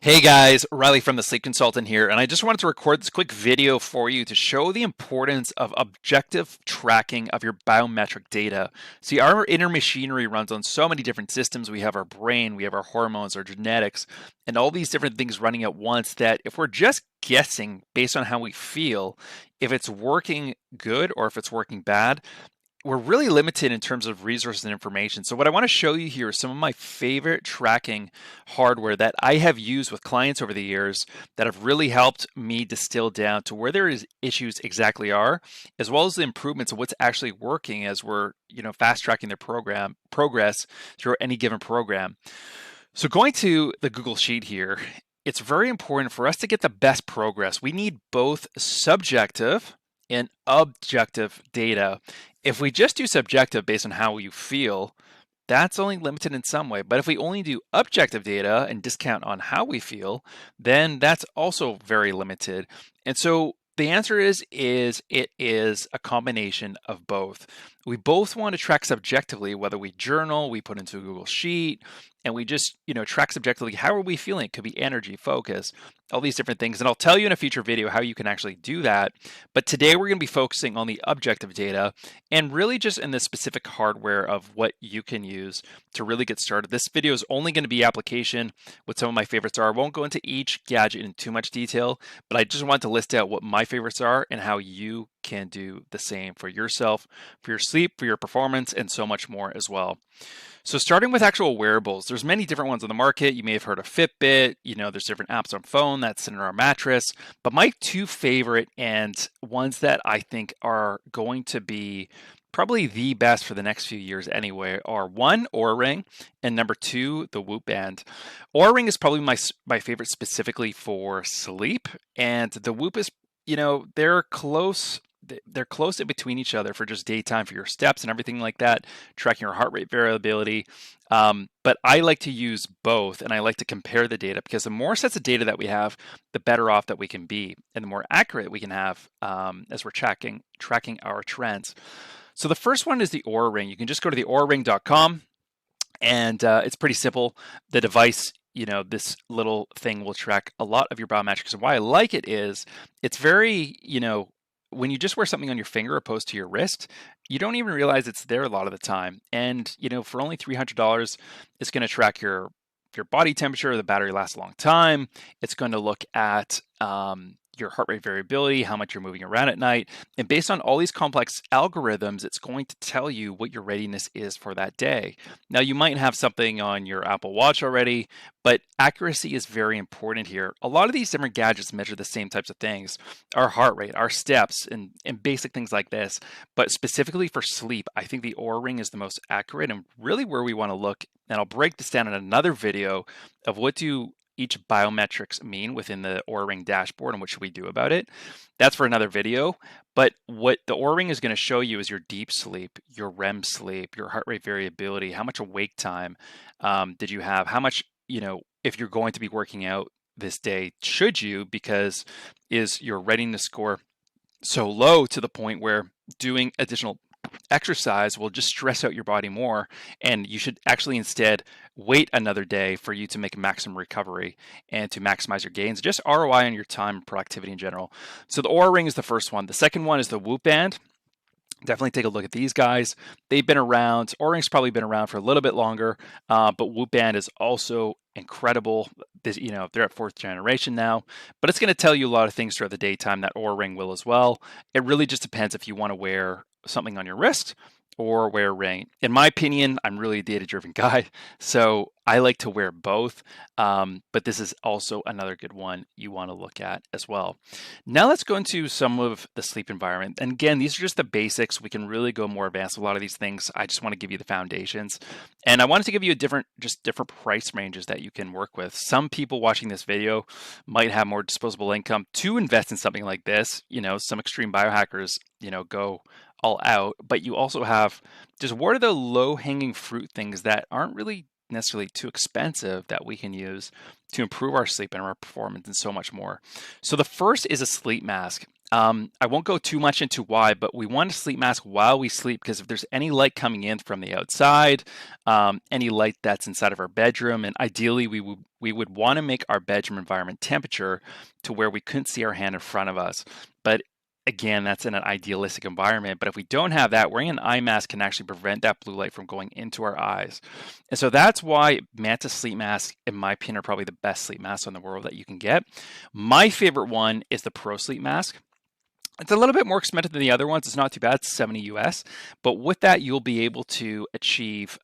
Hey guys, Riley from the Sleep Consultant here, and I just wanted to record this quick video for you to show the importance of objective tracking of your biometric data. See, our inner machinery runs on so many different systems. We have our brain, we have our hormones, our genetics, and all these different things running at once that if we're just guessing based on how we feel, if it's working good or if it's working bad, we're really limited in terms of resources and information. So what I want to show you here is some of my favorite tracking hardware that I have used with clients over the years that have really helped me distill down to where there is issues exactly are, as well as the improvements of what's actually working as we're, fast tracking their program progress through any given program. So going to the Google Sheet here, it's very important for us to get the best progress. We need both subjective and objective data. If we just do subjective based on how you feel, that's only limited in some way. But if we only do objective data and discount on how we feel, then that's also very limited. And so the answer is it is a combination of both. We both want to track subjectively, whether we journal, we put into a Google Sheet, and we just, track subjectively, how are we feeling? It could be energy, focus, all these different things. And I'll tell you in a future video how you can actually do that. But today we're going to be focusing on the objective data and really just in the specific hardware of what you can use to really get started. This video is only going to be application, what some of my favorites are. I won't go into each gadget in too much detail, but I just want to list out what my favorites are and how you can do the same for yourself, for your sleep, for your performance, and so much more as well. So starting with actual wearables, there's many different ones on the market. You may have heard of Fitbit, there's different apps on phone that sit in our mattress, but my two favorite and ones that I think are going to be probably the best for the next few years anyway are one, Oura Ring, and number two, the Whoop Band. Oura Ring is probably my favorite specifically for sleep, and the Whoop is, they're close. They're close in between each other for just daytime for your steps and everything like that, tracking your heart rate variability. But I like to use both, and I like to compare the data because the more sets of data that we have, the better off that we can be, and the more accurate we can have as we're tracking our trends. So the first one is the Oura Ring. You can just go to the auraring.com, and it's pretty simple. The device, this little thing will track a lot of your biometrics. And why I like it is it's very, when you just wear something on your finger opposed to your wrist, you don't even realize it's there a lot of the time. And, for only $300, it's going to track your body temperature. The battery lasts a long time. It's going to look at your heart rate variability, how much you're moving around at night. And based on all these complex algorithms, it's going to tell you what your readiness is for that day. Now, you might have something on your Apple Watch already, but accuracy is very important here. A lot of these different gadgets measure the same types of things, our heart rate, our steps, and basic things like this. But specifically for sleep, I think the Oura Ring is the most accurate and really where we want to look. And I'll break this down in another video of what do each biometrics mean within the Oura Ring dashboard and what should we do about it. That's for another video. But what the Oura Ring is going to show you is your deep sleep, your REM sleep, your heart rate variability, how much awake time did you have, how much, if you're going to be working out this day, should you, because is your readiness score so low to the point where doing additional exercise will just stress out your body more, and you should actually instead wait another day for you to make maximum recovery and to maximize your gains, just ROI on your time and productivity in general. So the Oura Ring is the first one. The second one is the Whoop Band. Definitely take a look at these guys. They've been around. Oura Ring's probably been around for a little bit longer, but Whoop Band is also incredible. They're at fourth generation now, but it's going to tell you a lot of things throughout the daytime that Oura Ring will as well. It really just depends if you want to wear something on your wrist or wear a ring. In my opinion, I'm really a data-driven guy, so I like to wear both, but this is also another good one you want to look at as well. Now let's go into some of the sleep environment. And again, these are just the basics. We can really go more advanced with a lot of these things. I just want to give you the foundations. And I wanted to give you different price ranges that you can work with. Some people watching this video might have more disposable income to invest in something like this. Some extreme biohackers, go all out, but you also have just what are the low-hanging fruit things that aren't really necessarily too expensive that we can use to improve our sleep and our performance and so much more. So the first is a sleep mask. I won't go too much into why, but we want a sleep mask while we sleep because if there's any light coming in from the outside, any light that's inside of our bedroom, and ideally we would want to make our bedroom environment temperature to where we couldn't see our hand in front of us. But again, that's in an idealistic environment. But if we don't have that, wearing an eye mask can actually prevent that blue light from going into our eyes. And so that's why Manta sleep masks, in my opinion, are probably the best sleep masks in the world that you can get. My favorite one is the Pro Sleep Mask. It's a little bit more expensive than the other ones. It's not too bad. It's 70 US. But with that, you'll be able to achieve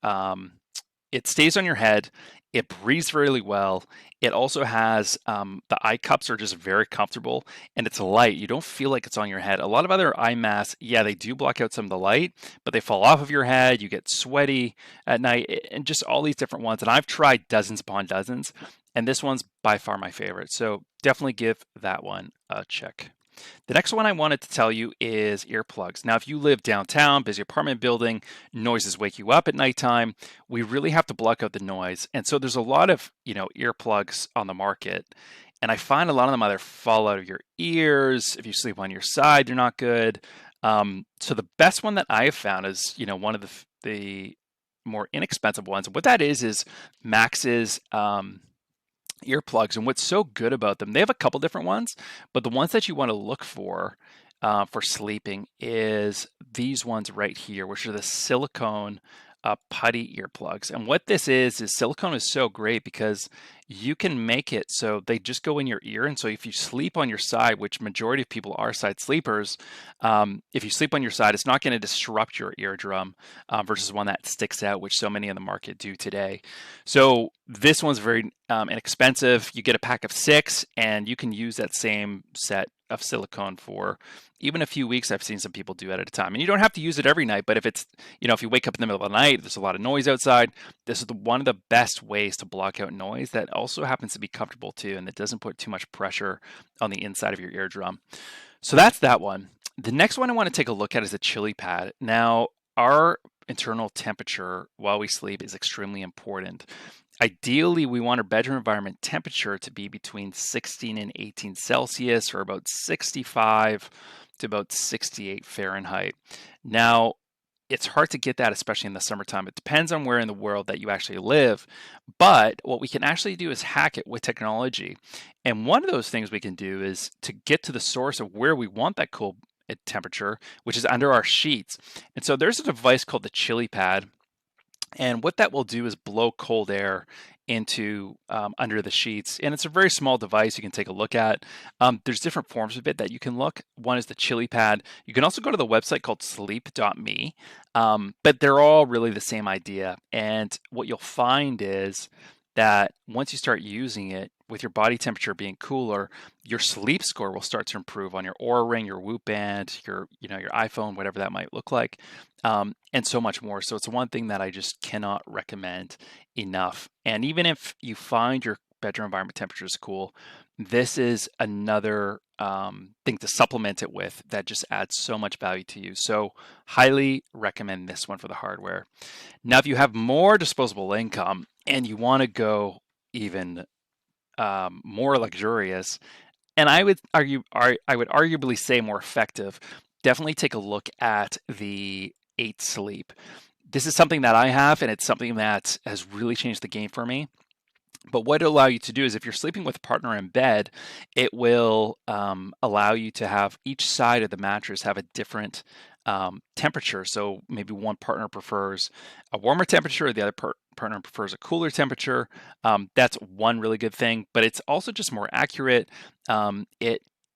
it stays on your head. It breathes really well. It also has the eye cups are just very comfortable and it's light. You don't feel like it's on your head. A lot of other eye masks, yeah, they do block out some of the light, but they fall off of your head. You get sweaty at night and just all these different ones. And I've tried dozens upon dozens, and this one's by far my favorite. So definitely give that one a check. The next one I wanted to tell you is earplugs. Now, if you live downtown, busy apartment building, noises wake you up at nighttime, we really have to block out the noise. And so there's a lot of, earplugs on the market. And I find a lot of them either fall out of your ears. If you sleep on your side, they're not good. So the best one that I have found is, one of the more inexpensive ones. What that is Max's earplugs. And what's so good about them, they have a couple different ones, but the ones that you want to look for sleeping is these ones right here, which are the silicone putty earplugs. And what this is silicone is so great because you can make it so they just go in your ear. And so if you sleep on your side, which majority of people are side sleepers, if you sleep on your side, it's not going to disrupt your eardrum versus one that sticks out, which so many in the market do today. So this one's very inexpensive. You get a pack of 6 and you can use that same set of silicone for even a few weeks. I've seen some people do it at a time, and you don't have to use it every night, but if it's, if you wake up in the middle of the night, there's a lot of noise outside, this is one of the best ways to block out noise that also happens to be comfortable too, and that doesn't put too much pressure on the inside of your eardrum. So that's that one. The next one I want to take a look at is a chili pad. Now, our internal temperature while we sleep is extremely important. Ideally, we want our bedroom environment temperature to be between 16 and 18 Celsius, or about 65 to about 68 Fahrenheit. Now, it's hard to get that, especially in the summertime. It depends on where in the world that you actually live. But what we can actually do is hack it with technology. And one of those things we can do is to get to the source of where we want that cool temperature, which is under our sheets. And so there's a device called the chili pad. And what that will do is blow cold air into under the sheets. And it's a very small device you can take a look at. There's different forms of it that you can look. One is the chili pad. You can also go to the website called sleep.me, but they're all really the same idea. And what you'll find is that once you start using it, with your body temperature being cooler, your sleep score will start to improve on your Oura Ring, your Whoop Band, your iPhone, whatever that might look like, and so much more. So it's one thing that I just cannot recommend enough. And even if you find your bedroom environment temperature is cool, this is another thing to supplement it with that just adds so much value to you. So highly recommend this one for the hardware. Now, if you have more disposable income and you want to go even more luxurious, and I would arguably say more effective, definitely take a look at the 8 Sleep. This is something that I have, and it's something that has really changed the game for me. But what it'll allow you to do is if you're sleeping with a partner in bed, it will allow you to have each side of the mattress have a different temperature. So maybe one partner prefers a warmer temperature, the other partner prefers a cooler temperature. That's one really good thing, but it's also just more accurate.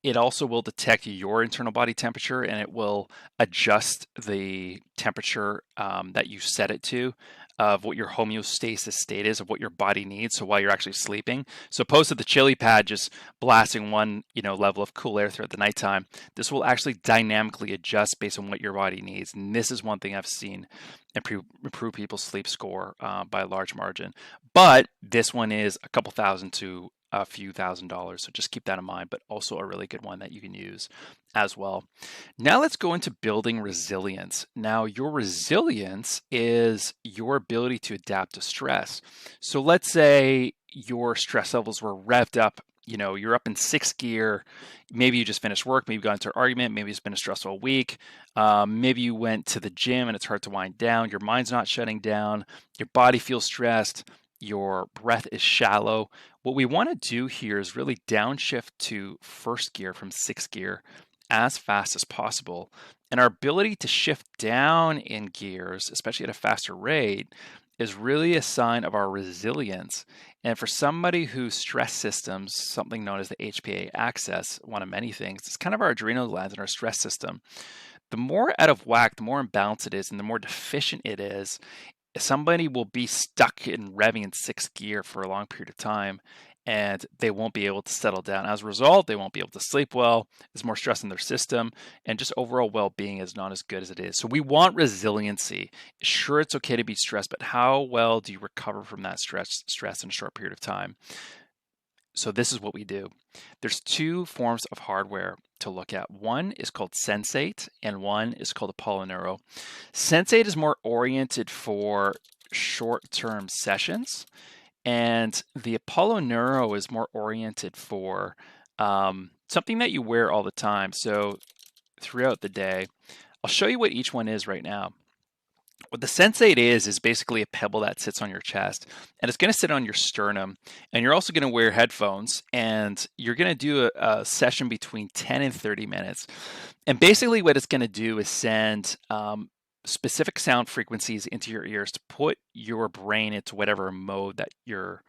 It also will detect your internal body temperature, and it will adjust the temperature that you set it to, of what your homeostasis state is, of what your body needs. So while you're actually sleeping, so opposed to the chili pad just blasting one level of cool air throughout the nighttime, this will actually dynamically adjust based on what your body needs. And this is one thing I've seen improve people's sleep score by a large margin. But this one is a couple thousand to a few $1,000s. So just keep that in mind, but also a really good one that you can use as well. Now let's go into building resilience. Now your resilience is your ability to adapt to stress. So let's say your stress levels were revved up. You're up in sixth gear. Maybe you just finished work. Maybe you got into an argument. Maybe it's been a stressful week. Maybe you went to the gym and it's hard to wind down. Your mind's not shutting down. Your body feels stressed. Your breath is shallow. What we want to do here is really downshift to first gear from sixth gear as fast as possible. And our ability to shift down in gears, especially at a faster rate, is really a sign of our resilience. And for somebody whose stress systems, something known as the HPA axis, one of many things, it's kind of our adrenal glands and our stress system. The more out of whack, the more imbalanced it is, and the more deficient it is, somebody will be stuck in revving in sixth gear for a long period of time, and they won't be able to settle down. As a result, they won't be able to sleep well. There's more stress in their system, and just overall well-being is not as good as it is. So we want resiliency. Sure, it's okay to be stressed, but how well do you recover from that stress in a short period of time? So this is what we do. There's two forms of hardware to look at. One is called Sensate, and one is called Apollo Neuro. Sensate is more oriented for short-term sessions, and the Apollo Neuro is more oriented for something that you wear all the time. So throughout the day, I'll show you what each one is right now. What the Sensate is basically a pebble that sits on your chest, and it's going to sit on your sternum. And you're also going to wear headphones, and you're going to do a session between 10 and 30 minutes. And basically what it's going to do is send specific sound frequencies into your ears to put your brain into whatever mode that you're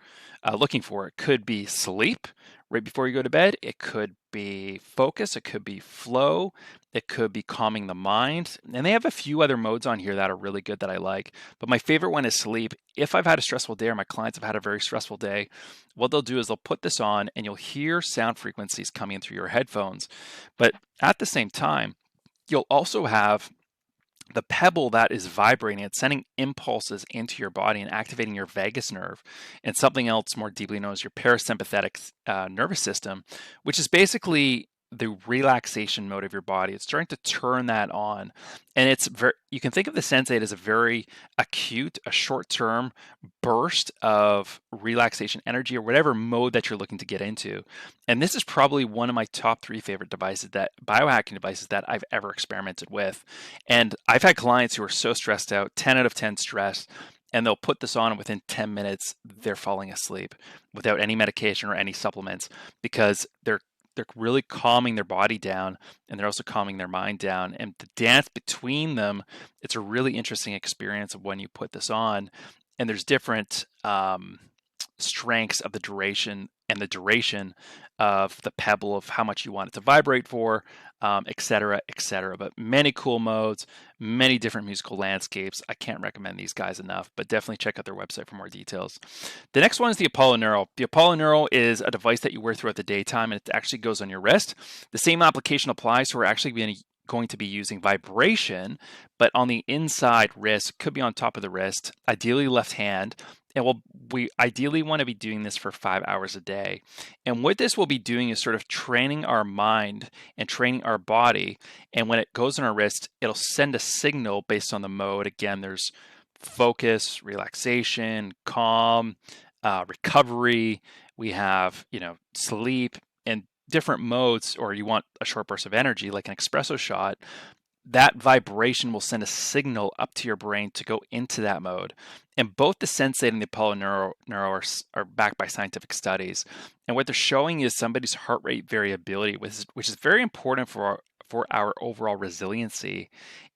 looking for. It could be sleep right before you go to bed. It could be focus. It could be flow. It could be calming the mind. And they have a few other modes on here that are really good that I like. But my favorite one is sleep. If I've had a stressful day or my clients have had a very stressful day, what they'll do is they'll put this on and you'll hear sound frequencies coming through your headphones. But at the same time, you'll also have the pebble that is vibrating. It's sending impulses into your body and activating your vagus nerve and something else more deeply known as your parasympathetic nervous system, which is basically the relaxation mode of your body. It's starting to turn that on. And it's you can think of the Sensate as a very acute, a short-term burst of relaxation energy or whatever mode that you're looking to get into. And this is probably one of my top 3 favorite devices, that biohacking devices, that I've ever experimented with. And I've had clients who are so stressed out, 10 out of 10 stressed, and they'll put this on and within 10 minutes, they're falling asleep without any medication or any supplements, because they're really calming their body down, and they're also calming their mind down. And the dance between them, it's a really interesting experience of when you put this on. And there's different strengths of the duration and the duration of the pebble, of how much you want it to vibrate for, et cetera, et cetera. But many cool modes, many different musical landscapes. I can't recommend these guys enough, but definitely check out their website for more details. The next one is the Apollo Neuro. The Apollo Neuro is a device that you wear throughout the daytime, and it actually goes on your wrist. The same application applies, so we're actually going to be using vibration, but on the inside wrist, could be on top of the wrist, ideally left hand. And we ideally want to be doing this for 5 hours a day. And what this will be doing is sort of training our mind and training our body. And when it goes on our wrist, it'll send a signal based on the mode. Again, there's focus, relaxation, calm, recovery. We have, sleep, and different modes, or you want a short burst of energy like an espresso shot. That vibration will send a signal up to your brain to go into that mode. And both the Sensate and the Apollo Neuro are backed by scientific studies. And what they're showing is somebody's heart rate variability, which is very important for our overall resiliency,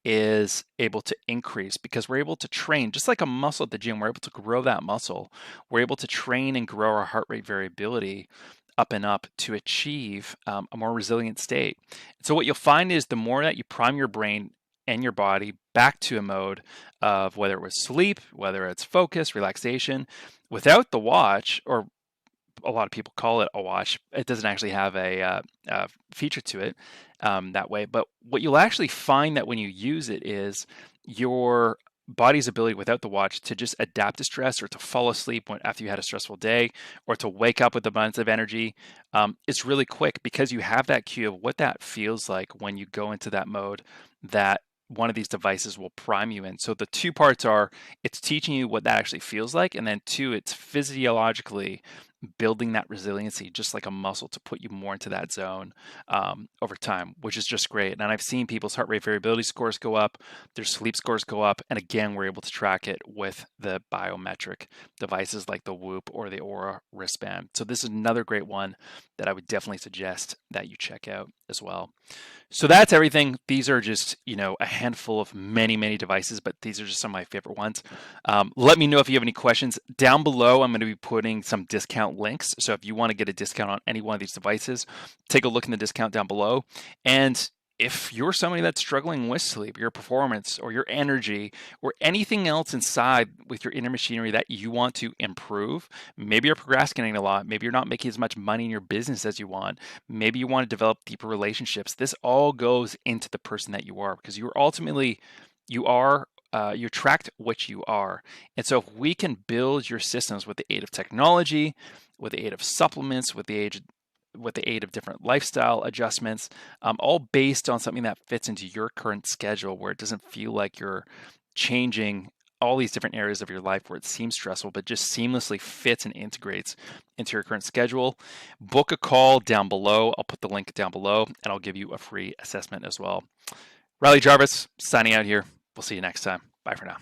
is able to increase, because we're able to train, just like a muscle at the gym, we're able to grow that muscle. We're able to train and grow our heart rate variability up and up to achieve a more resilient state. So what you'll find is the more that you prime your brain and your body back to a mode of, whether it was sleep, whether it's focus, relaxation, without the watch, or a lot of people call it a watch. It doesn't actually have a feature to it that way. But what you'll actually find that when you use it is your body's ability without the watch to just adapt to stress, or to fall asleep after you had a stressful day, or to wake up with abundance of energy. It's really quick, because you have that cue of what that feels like when you go into that mode that one of these devices will prime you in. So the two parts are it's teaching you what that actually feels like, and then two, it's physiologically building that resiliency, just like a muscle, to put you more into that zone over time, which is just great. And I've seen people's heart rate variability scores go up, their sleep scores go up, and again, we're able to track it with the biometric devices like the Whoop or the Aura wristband. So this is another great one that I would definitely suggest that you check out as well. So that's everything. These are just, a handful of many, many devices, but these are just some of my favorite ones. Let me know if you have any questions down below. I'm going to be putting some discount links. So if you want to get a discount on any one of these devices, take a look in the discount down below. And if you're somebody that's struggling with sleep, your performance, or your energy, or anything else inside with your inner machinery that you want to improve, maybe you're procrastinating a lot, maybe you're not making as much money in your business as you want, maybe you want to develop deeper relationships. This all goes into the person that you are, because you attract what you are. And so if we can build your systems with the aid of technology, with the aid of supplements, with the aid of different lifestyle adjustments, all based on something that fits into your current schedule, where it doesn't feel like you're changing all these different areas of your life where it seems stressful, but just seamlessly fits and integrates into your current schedule. Book a call down below. I'll put the link down below, and I'll give you a free assessment as well. Riley Jarvis signing out here. We'll see you next time. Bye for now.